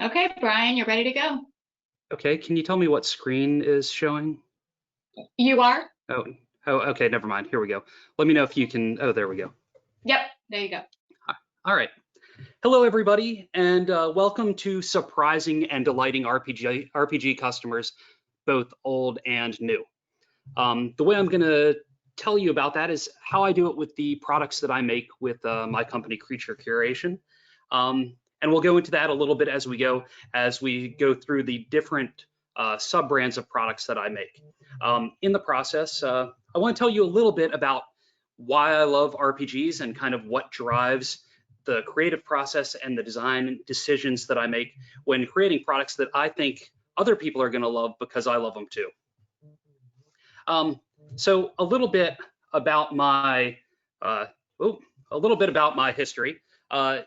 Okay, Brian, you're ready to go. Okay, can you tell me what screen is showing? You are? Oh, oh, okay, never mind. Here we go. Let me know if you can. Oh, there we go. Yep, there you go. All right. Hello, everybody, and welcome to surprising and delighting RPG customers, both old and new. The way I'm going to tell you about that is how I do it with the products that I make with my company, Curation. And we'll go into that a little bit as we go through the different sub brands of products that I make. In the process, I want to tell you a little bit about why I love RPGs and kind of what drives the creative process and the design decisions that I make when creating products that I think other people are going to love because I love them too. Um, so about my uh, a little bit about my history.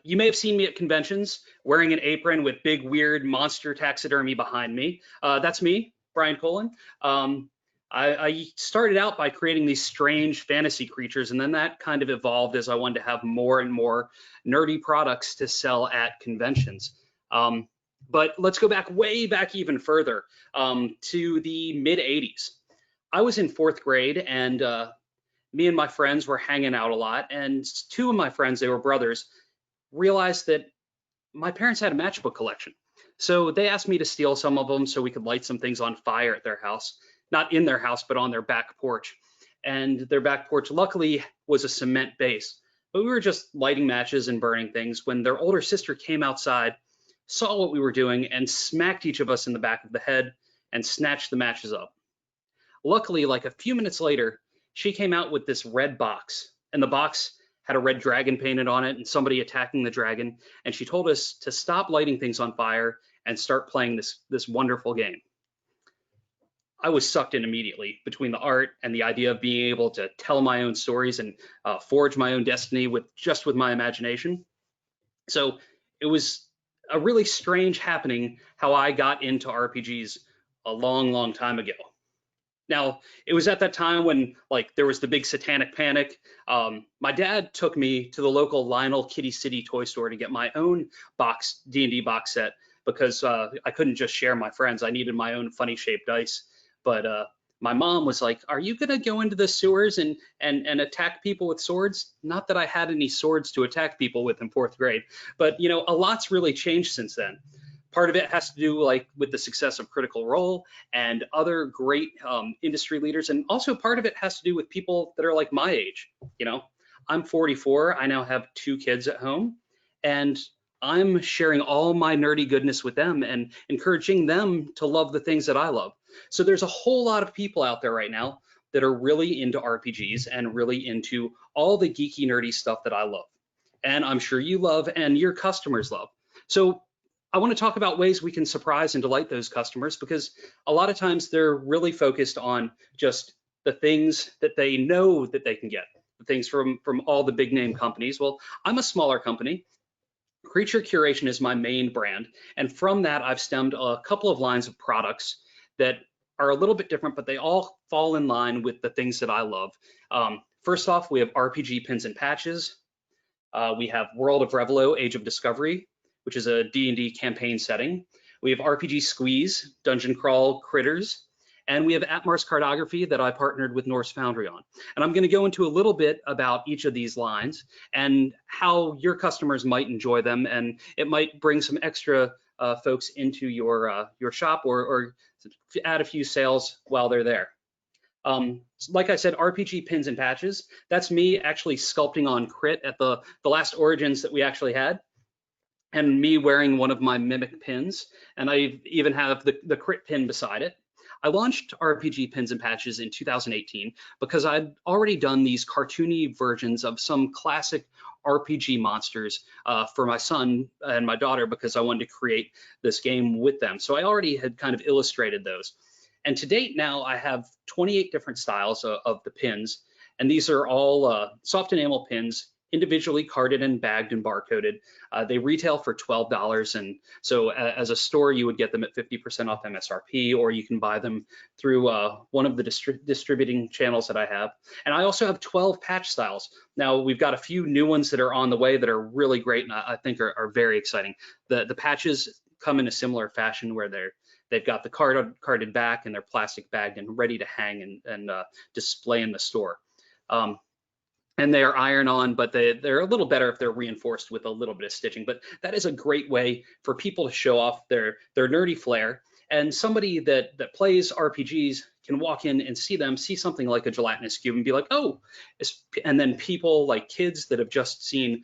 You may have seen me at conventions wearing an apron with big weird monster taxidermy behind me. That's me, Brian Colin. I started out by creating these strange fantasy creatures, and then that kind of evolved as I wanted to have more and more nerdy products to sell at conventions. Um, but let's go back way back even further to the mid 80s. I was in fourth grade, and me and my friends were hanging out a lot. And two of my friends, they were brothers, realized that my parents had a matchbook collection. So they asked me to steal some of them so we could light some things on fire at their house, not in their house, but on their back porch. And their back porch, luckily, was a cement base. But we were just lighting matches and burning things when their older sister came outside, saw what we were doing, and smacked each of us in the back of the head and snatched the matches up. Luckily, like a few minutes later, she came out with this red box, and the box had a red dragon painted on it and somebody attacking the dragon. And she told us to stop lighting things on fire and start playing this wonderful game. I was sucked in immediately between the art and the idea of being able to tell my own stories and forge my own destiny with my imagination. So it was a really strange happening how I got into RPGs a long, long time ago. Now, it was at that time when like there was the big satanic panic. My dad took me to the local Lionel Kitty City toy store to get my own box D&D box set because I couldn't just share my friends. I needed my own funny shaped dice. But my mom was like, "Are you gonna go into the sewers and attack people with swords?" Not that I had any swords to attack people with in fourth grade, but you know, a lot's really changed since then. Part of it has to do like with the success of Critical Role and other great industry leaders, and also part of it has to do with people that are like my age. You know, I'm 44. I now have two kids at home, and I'm sharing all my nerdy goodness with them and encouraging them to love the things that I love. So there's a whole lot of people out there right now that are really into RPGs and really into all the geeky, nerdy stuff that I love. And I'm sure you love and your customers love. So I want to talk about ways we can surprise and delight those customers because a lot of times they're really focused on just the things that they know that they can get, the things from all the big name companies. Well, I'm a smaller company. Creature Curation is my main brand, and from that I've stemmed a couple of lines of products that are a little bit different, but they all fall in line with the things that I love. First off, we have RPG pins and patches. We have World of Revelo, Age of Discovery, which is a D&D campaign setting. We have RPG Squeeze, Dungeon Crawl Critters, and we have Atmars Cartography that I partnered with Norse Foundry on. And I'm going to go into a little bit about each of these lines and how your customers might enjoy them, and it might bring some extra folks into your shop or add a few sales while they're there. Like I said, RPG pins and patches. That's me actually sculpting on Crit at the last Origins that we actually had, and me wearing one of my Mimic pins, and I even have the Crit pin beside it. I launched RPG pins and patches in 2018 because I'd already done these cartoony versions of some classic RPG monsters for my son and my daughter because I wanted to create this game with them. So I already had kind of illustrated those. And to date now, I have 28 different styles of the pins, and these are all soft enamel pins, individually carded and bagged and barcoded. They retail for $12, and so as a store, you would get them at 50% off MSRP, or you can buy them through one of the distributing channels that I have. And I also have 12 patch styles. Now, we've got a few new ones that are on the way that are really great and I think are very exciting. The patches come in a similar fashion where they've got the carded back and they're plastic bagged and ready to hang and display in the store. And they are iron-on, but they're a little better if they're reinforced with a little bit of stitching. But that is a great way for people to show off their nerdy flair. And somebody that plays RPGs can walk in and see something like a gelatinous cube and be like, oh, and then people like kids that have just seen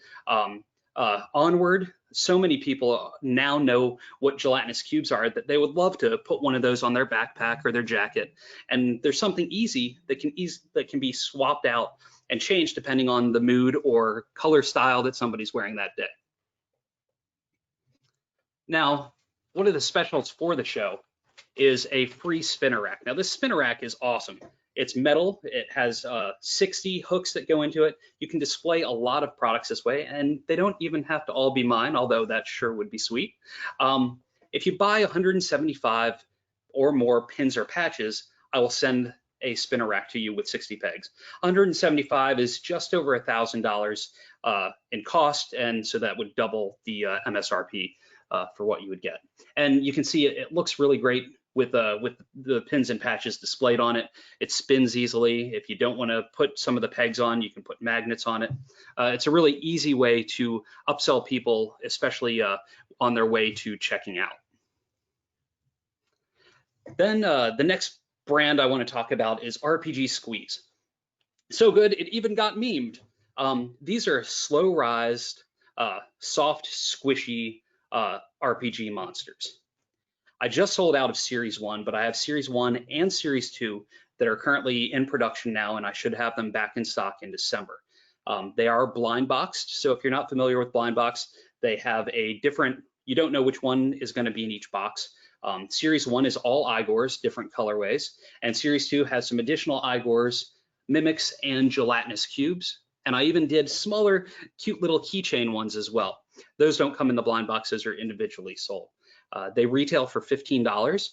Onward, so many people now know what gelatinous cubes are that they would love to put one of those on their backpack or their jacket. And there's something easy that can be swapped out and changed depending on the mood or color style that somebody's wearing that day. Now, one of the specials for the show is a free spinner rack. Now, this spinner rack is awesome. It's metal. It has 60 hooks that go into it. You can display a lot of products this way, and they don't even have to all be mine, although that sure would be sweet. If you buy 175 or more pins or patches, I will send a spinner rack to you with 60 pegs. 175 is just over $1,000 in cost, and so that would double the MSRP for what you would get. And you can see it looks really great with the pins and patches displayed on it. It spins easily. If you don't want to put some of the pegs on, you can put magnets on it. It's a really easy way to upsell people, especially on their way to checking out. Then the next brand I want to talk about is RPG Squeeze. So good, it even got memed. These are slow-rised, soft, squishy RPG monsters. I just sold out of Series 1, but I have Series 1 and Series 2 that are currently in production now, and I should have them back in stock in December. They are blind boxed, so if you're not familiar with blind box, they have a different, you don't know which one is going to be in each box. Series 1 is all Igors, different colorways, and Series 2 has some additional Igors, mimics, and gelatinous cubes. And I even did smaller, cute little keychain ones as well. Those don't come in the blind boxes or individually sold. They retail for $15.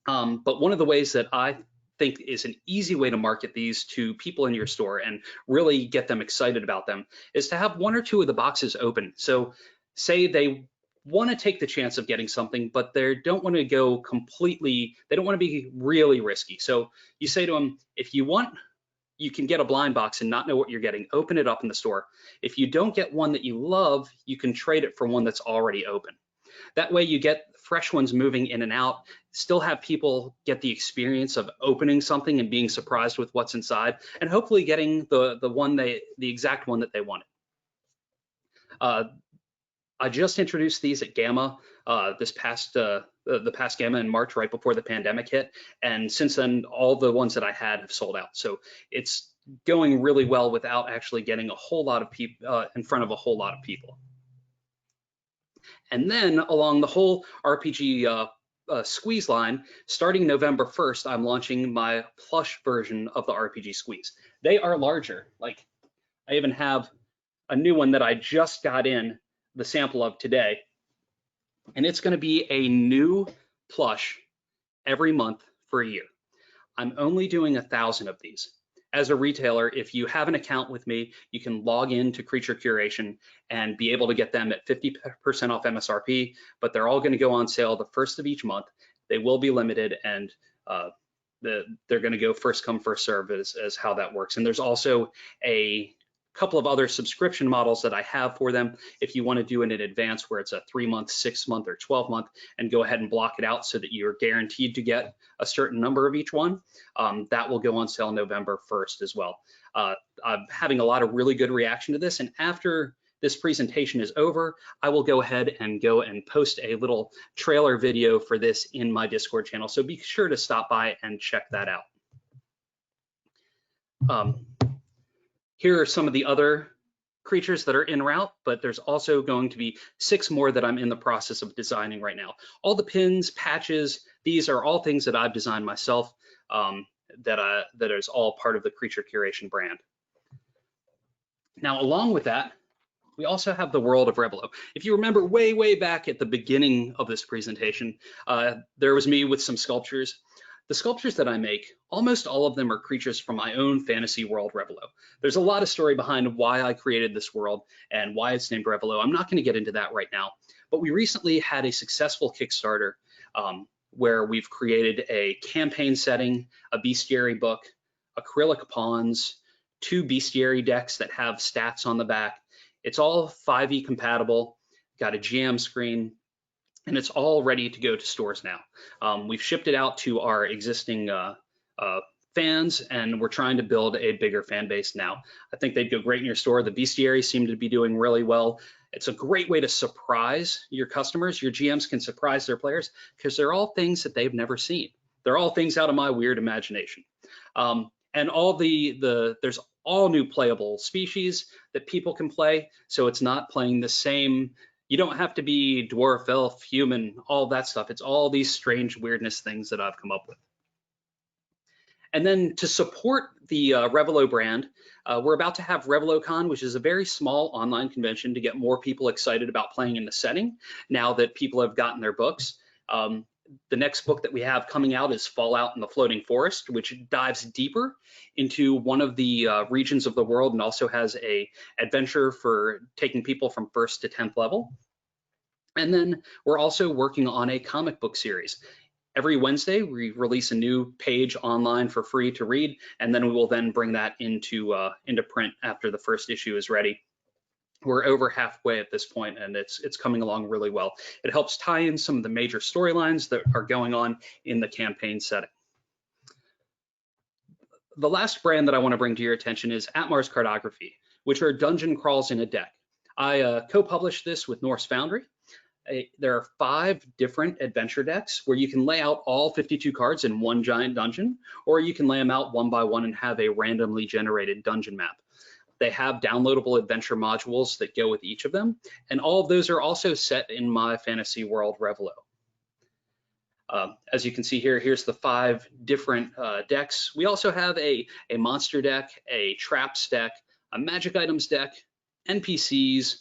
But one of the ways that I think is an easy way to market these to people in your store and really get them excited about them is to have one or two of the boxes open. So say they want to take the chance of getting something, but they don't want to go completely, they don't want to be really risky. So you say to them, if you want, you can get a blind box and not know what you're getting, open it up in the store. If you don't get one that you love, you can trade it for one that's already open. That way you get fresh ones moving in and out, still have people get the experience of opening something and being surprised with what's inside, and hopefully getting the exact one that they wanted. I just introduced these at Gamma the past Gamma in March, right before the pandemic hit, and since then all the ones that I had have sold out. So it's going really well without actually getting a whole lot of people in front of a whole lot of people. And then along the whole RPG Squeeze line, starting November 1st, I'm launching my plush version of the RPG Squeeze. They are larger. Like, I even have a new one that I just got in the sample of today, and it's going to be a new plush every month for a year. I'm only doing 1,000 of these. As a retailer, if you have an account with me, you can log in to Creature Curation and be able to get them at 50% off MSRP, but they're all going to go on sale the first of each month. They will be limited, and they're going to go first come, first serve as how that works. And there's also a couple of other subscription models that I have for them if you want to do it in advance, where it's a 3-month, 6-month, or 12-month, and go ahead and block it out so that you're guaranteed to get a certain number of each one. That will go on sale November 1st as well. I'm having a lot of really good reaction to this, and after this presentation is over, I will go ahead and post a little trailer video for this in my Discord channel, so be sure to stop by and check that out. Here are some of the other creatures that are en route, but there's also going to be 6 more that I'm in the process of designing right now. All the pins, patches, these are all things that I've designed myself, that is all part of the Creature Curation brand. Now, along with that, we also have the world of Revelo. If you remember way back at the beginning of this presentation, there was me with some sculptures. The sculptures that I make, almost all of them are creatures from my own fantasy world, Revelo. There's a lot of story behind why I created this world and why it's named Revelo. I'm not going to get into that right now, but we recently had a successful Kickstarter where we've created a campaign setting, a bestiary book, acrylic pawns, 2 bestiary decks that have stats on the back. It's all 5e compatible, got a GM screen, and it's all ready to go to stores now. We've shipped it out to our existing fans, and we're trying to build a bigger fan base now. I think they'd go great in your store. The bestiaries seem to be doing really well. It's a great way to surprise your customers. Your GMs can surprise their players because they're all things that they've never seen. They're all things out of my weird imagination. And all there's all new playable species that people can play. So it's not playing the same. You don't have to be dwarf, elf, human, all that stuff. It's all these strange weirdness things that I've come up with. And then to support the Revelo brand, we're about to have ReveloCon, which is a very small online convention to get more people excited about playing in the setting now that people have gotten their books. The next book that we have coming out is Fallout in the Floating Forest, which dives deeper into one of the regions of the world and also has a adventure for taking people from 1st to 10th level. And then we're also working on a comic book series. Every Wednesday, we release a new page online for free to read, and then we will then bring that into print after the first issue is ready. We're over halfway at this point, and it's coming along really well. It helps tie in some of the major storylines that are going on in the campaign setting. The last brand that I want to bring to your attention is Atmar's Cartography, which are dungeon crawls in a deck. I co-published this with Norse Foundry. There are 5 different adventure decks where you can lay out all 52 cards in one giant dungeon, or you can lay them out one by one and have a randomly generated dungeon map. They have downloadable adventure modules that go with each of them, and all of those are also set in my fantasy world, Revelo. As you can see here, here's the 5 different decks. We also have a monster deck, a traps deck, a magic items deck, NPCs,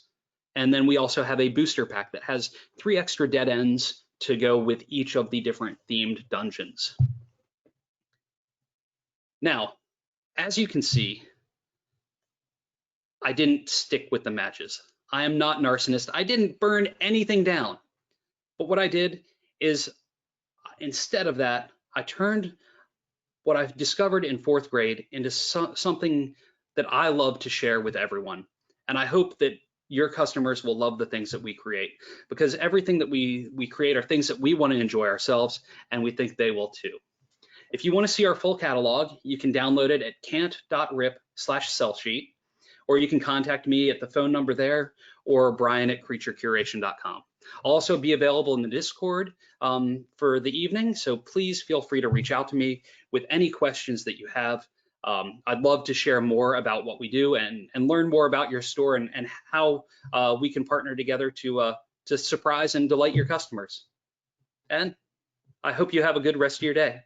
and then we also have a booster pack that has 3 extra dead ends to go with each of the different themed dungeons. Now, as you can see, I didn't stick with the matches. I am not an arsonist. I didn't burn anything down. But what I did is, instead of that, I turned what I've discovered in 4th grade into something that I love to share with everyone. And I hope that your customers will love the things that we create, because everything that we create are things that we want to enjoy ourselves, and we think they will too. If you want to see our full catalog, you can download it at cant.rip/sellsheet, or you can contact me at the phone number there, or brian@creaturecuration.com. I'll also be available in the Discord for the evening, so please feel free to reach out to me with any questions that you have. I'd love to share more about what we do and learn more about your store and how we can partner together to surprise and delight your customers. And I hope you have a good rest of your day.